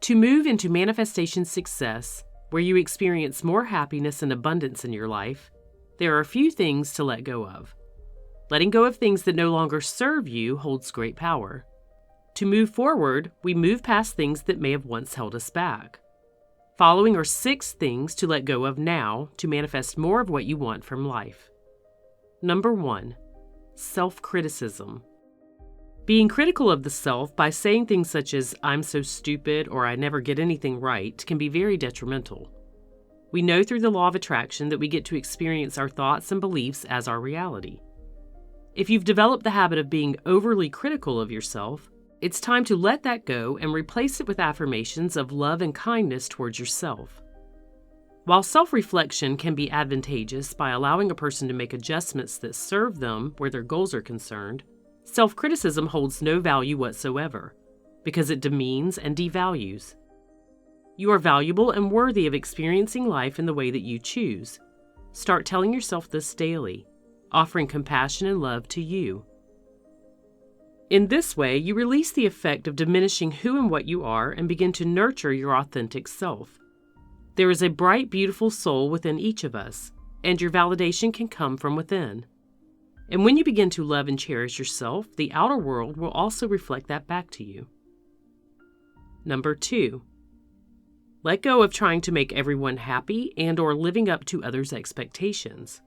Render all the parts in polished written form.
To move into manifestation success, where you experience more happiness and abundance in your life, there are a few things to let go of. Letting go of things that no longer serve you holds great power. To move forward, we move past things that may have once held us back. Following are 6 things to let go of now to manifest more of what you want from life. Number 1, self-criticism. Being critical of the self by saying things such as, "I'm so stupid" or "I never get anything right" can be very detrimental. We know through the law of attraction that we get to experience our thoughts and beliefs as our reality. If you've developed the habit of being overly critical of yourself, it's time to let that go and replace it with affirmations of love and kindness towards yourself. While self-reflection can be advantageous by allowing a person to make adjustments that serve them where their goals are concerned, self-criticism holds no value whatsoever because it demeans and devalues. You are valuable and worthy of experiencing life in the way that you choose. Start telling yourself this daily, offering compassion and love to you. In this way, you release the effect of diminishing who and what you are and begin to nurture your authentic self. There is a bright, beautiful soul within each of us, and your validation can come from within. And when you begin to love and cherish yourself, the outer world will also reflect that back to you. Number 2, let go of trying to make everyone happy and/or living up to others' expectations.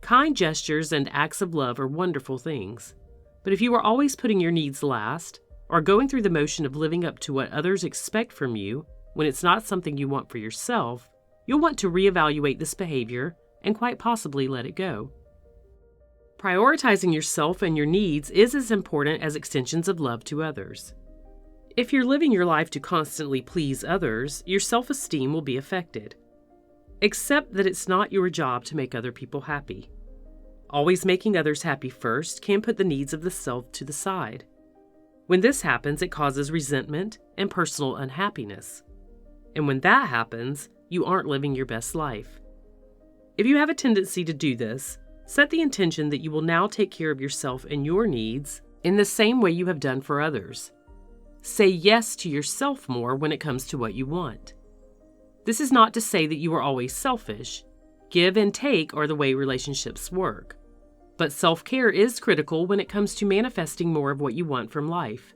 Kind gestures and acts of love are wonderful things, but if you are always putting your needs last or going through the motion of living up to what others expect from you when it's not something you want for yourself, you'll want to reevaluate this behavior and quite possibly let it go. Prioritizing yourself and your needs is as important as extensions of love to others. If you're living your life to constantly please others, your self-esteem will be affected. Accept that it's not your job to make other people happy. Always making others happy first can put the needs of the self to the side. When this happens, it causes resentment and personal unhappiness. And when that happens, you aren't living your best life. If you have a tendency to do this, set the intention that you will now take care of yourself and your needs in the same way you have done for others. Say yes to yourself more when it comes to what you want. This is not to say that you are always selfish. Give and take are the way relationships work. But self-care is critical when it comes to manifesting more of what you want from life.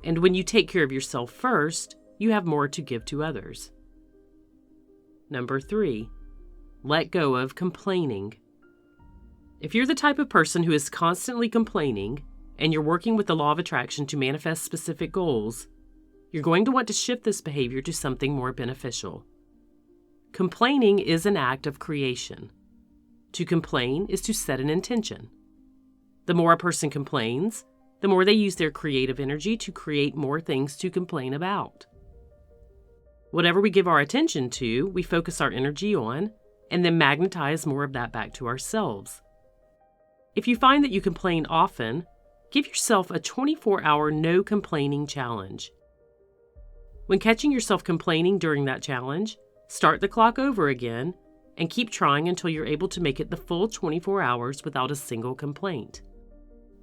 And when you take care of yourself first, you have more to give to others. Number 3, let go of complaining. If you're the type of person who is constantly complaining, and you're working with the law of attraction to manifest specific goals, you're going to want to shift this behavior to something more beneficial. Complaining is an act of creation. To complain is to set an intention. The more a person complains, the more they use their creative energy to create more things to complain about. Whatever we give our attention to, we focus our energy on, and then magnetize more of that back to ourselves. If you find that you complain often, give yourself a 24-hour no complaining challenge. When catching yourself complaining during that challenge, start the clock over again and keep trying until you're able to make it the full 24 hours without a single complaint.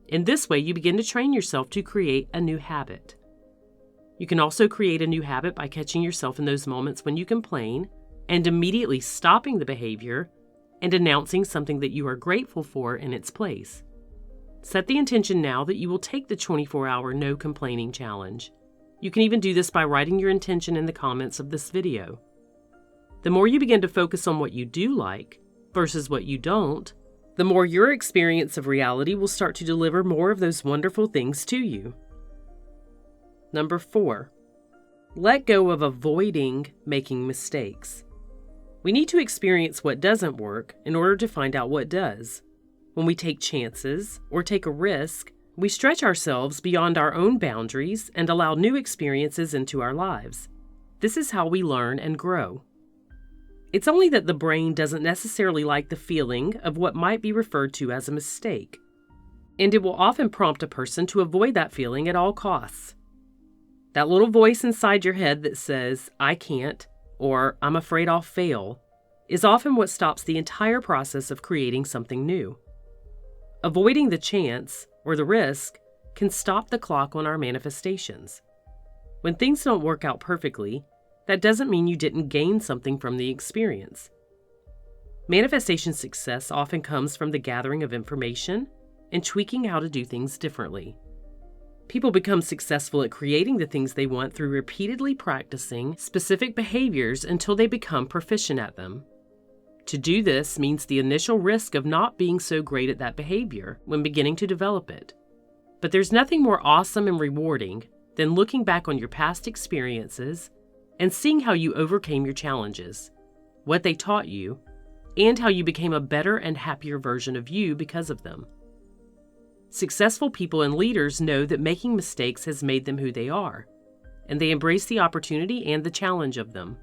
In this way, you begin to train yourself to create a new habit. You can also create a new habit by catching yourself in those moments when you complain and immediately stopping the behavior and announcing something that you are grateful for in its place. Set the intention now that you will take the 24-hour no complaining challenge. You can even do this by writing your intention in the comments of this video. The more you begin to focus on what you do like versus what you don't, the more your experience of reality will start to deliver more of those wonderful things to you. Number 4, let go of avoiding making mistakes. We need to experience what doesn't work in order to find out what does. When we take chances or take a risk, we stretch ourselves beyond our own boundaries and allow new experiences into our lives. This is how we learn and grow. It's only that the brain doesn't necessarily like the feeling of what might be referred to as a mistake, and it will often prompt a person to avoid that feeling at all costs. That little voice inside your head that says, "I can't," or "I'm afraid I'll fail," is often what stops the entire process of creating something new. Avoiding the chance, or the risk, can stop the clock on our manifestations. When things don't work out perfectly, that doesn't mean you didn't gain something from the experience. Manifestation success often comes from the gathering of information and tweaking how to do things differently. People become successful at creating the things they want through repeatedly practicing specific behaviors until they become proficient at them. To do this means the initial risk of not being so great at that behavior when beginning to develop it. But there's nothing more awesome and rewarding than looking back on your past experiences and seeing how you overcame your challenges, what they taught you, and how you became a better and happier version of you because of them. Successful people and leaders know that making mistakes has made them who they are, and they embrace the opportunity and the challenge of them.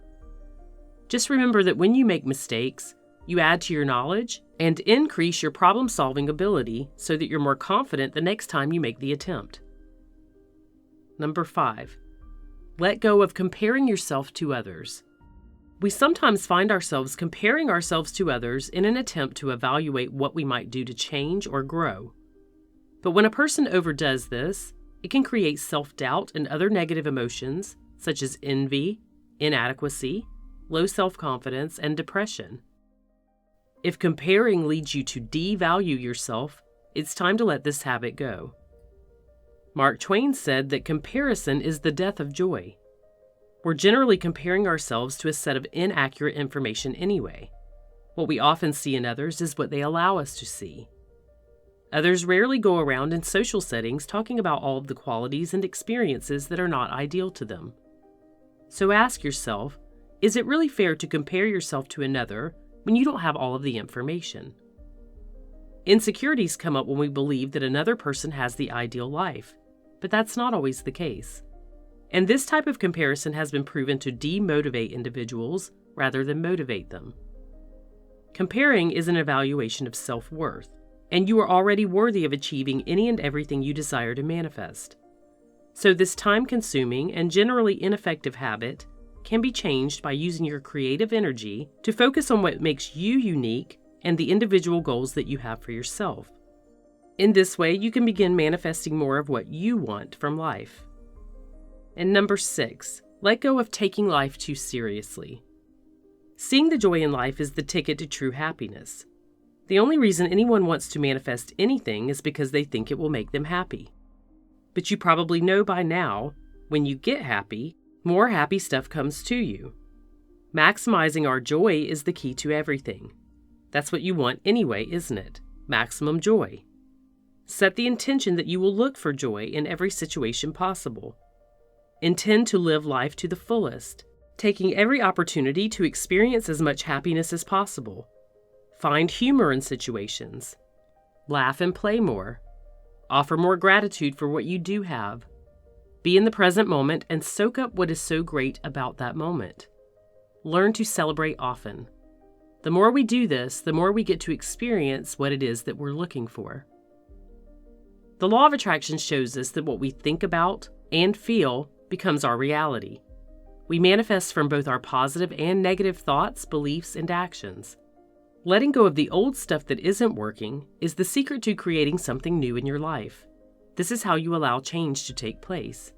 Just remember that when you make mistakes, you add to your knowledge and increase your problem-solving ability so that you're more confident the next time you make the attempt. Number 5, let go of comparing yourself to others. We sometimes find ourselves comparing ourselves to others in an attempt to evaluate what we might do to change or grow. But when a person overdoes this, it can create self-doubt and other negative emotions such as envy, inadequacy, low self-confidence, and depression. If comparing leads you to devalue yourself, it's time to let this habit go. Mark Twain said that comparison is the death of joy. We're generally comparing ourselves to a set of inaccurate information anyway. What we often see in others is what they allow us to see. Others rarely go around in social settings talking about all of the qualities and experiences that are not ideal to them. So ask yourself, is it really fair to compare yourself to another when you don't have all of the information? Insecurities come up when we believe that another person has the ideal life, but that's not always the case. And this type of comparison has been proven to demotivate individuals rather than motivate them. Comparing is an evaluation of self-worth, and you are already worthy of achieving any and everything you desire to manifest. So this time-consuming and generally ineffective habit can be changed by using your creative energy to focus on what makes you unique and the individual goals that you have for yourself. In this way, you can begin manifesting more of what you want from life. And number 6, let go of taking life too seriously. Seeing the joy in life is the ticket to true happiness. The only reason anyone wants to manifest anything is because they think it will make them happy. But you probably know by now, when you get happy, more happy stuff comes to you. Maximizing our joy is the key to everything. That's what you want anyway, isn't it? Maximum joy. Set the intention that you will look for joy in every situation possible. Intend to live life to the fullest, taking every opportunity to experience as much happiness as possible. Find humor in situations. Laugh and play more. Offer more gratitude for what you do have. Be in the present moment and soak up what is so great about that moment. Learn to celebrate often. The more we do this, the more we get to experience what it is that we're looking for. The law of attraction shows us that what we think about and feel becomes our reality. We manifest from both our positive and negative thoughts, beliefs, and actions. Letting go of the old stuff that isn't working is the secret to creating something new in your life. This is how you allow change to take place.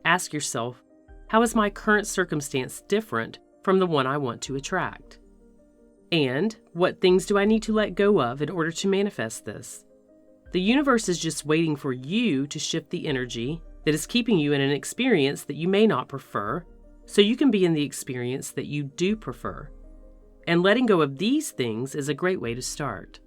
Ask yourself, how is my current circumstance different from the one I want to attract? And what things do I need to let go of in order to manifest this? The universe is just waiting for you to shift the energy that is keeping you in an experience that you may not prefer, so you can be in the experience that you do prefer. And letting go of these things is a great way to start.